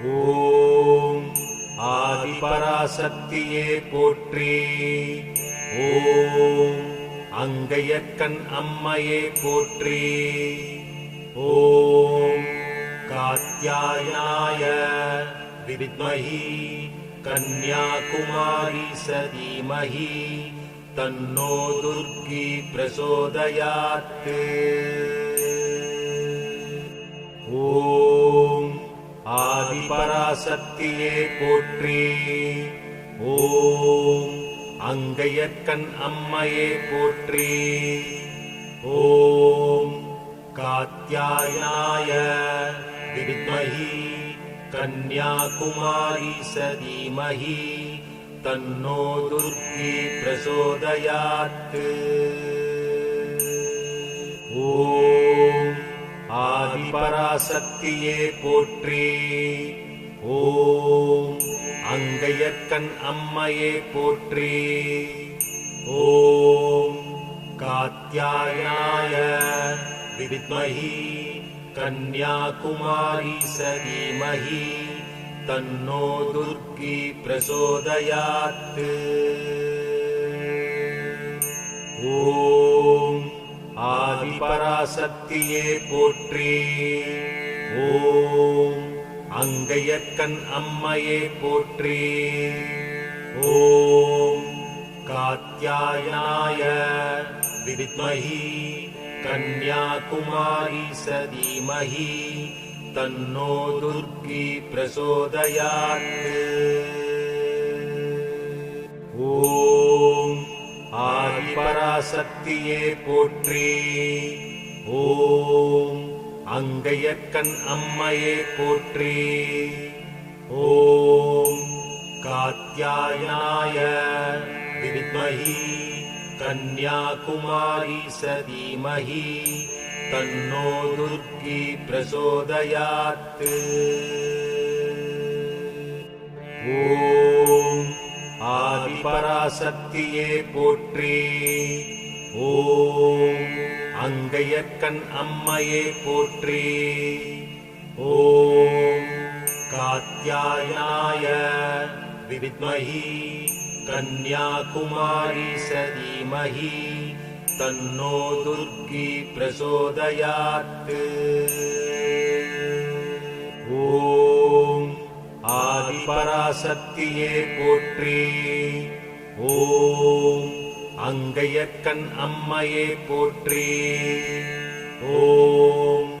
ஓம் ஆதிபராசக்தியே போற்றி. ஓம் அங்கையற்கண் அம்மையே போற்றி. ஓம் காத்யாயனாய வித்மஹி கன்யாகுமாரி சதீமஹி தன்னோ துர்க்கி பிரசோதயாத். ஓம் ஆதிபராசக்தியே போற்றி. ஓம் அங்கையற்கண் அம்மையே போற்றி. ஓம் காத்யாயனாய வித்மஹி கன்யாகுமாரி சதீமஹி தன்னோ துர்க்கி பிரசோதயாத். ஓம் ஆதிபராசக்தியே போற்றி. ஓம் அங்கையற்கண் அம்மையே போற்றி. ஓம் காத்யாயனாய வித்மஹி கன்யாகுமாரி சதீமஹி தன்னோ துர்க்கி பிரசோதயாத். ஓம் ஆதிபராசக்தியே போற்றி. ஓம் அங்கையற்கண் அம்மையே போற்றி. ஓம் காத்யாயனாய வித்மஹி கன்யாகுமாரி சதீமஹி தன்னோ துர்க்கி பிரசோதயாத். ஓம் ஆதிபராசக்தியே போற்றி. ஓம் அங்கையற்கண் அம்மையே போற்றி. ஓம் காத்யாயனாய வித்மஹி கன்யாகுமாரி சதீமஹி தன்னோ துர்க்கி பிரசோதயாத். ஓம் ஆதிபராசக்தியே போற்றி. ஓம் அங்கையற்கண் அம்மையே போற்றி. ஓம் காத்யாயனாய வித்மஹி கன்யாகுமாரி சதீமஹி தன்னோ துர்க்கி பிரசோதயாத். ஓம் ஆதிபராசக்தியே போற்றி. ஓம் அங்கையற்கண் அம்மையே போற்றி. ஓம்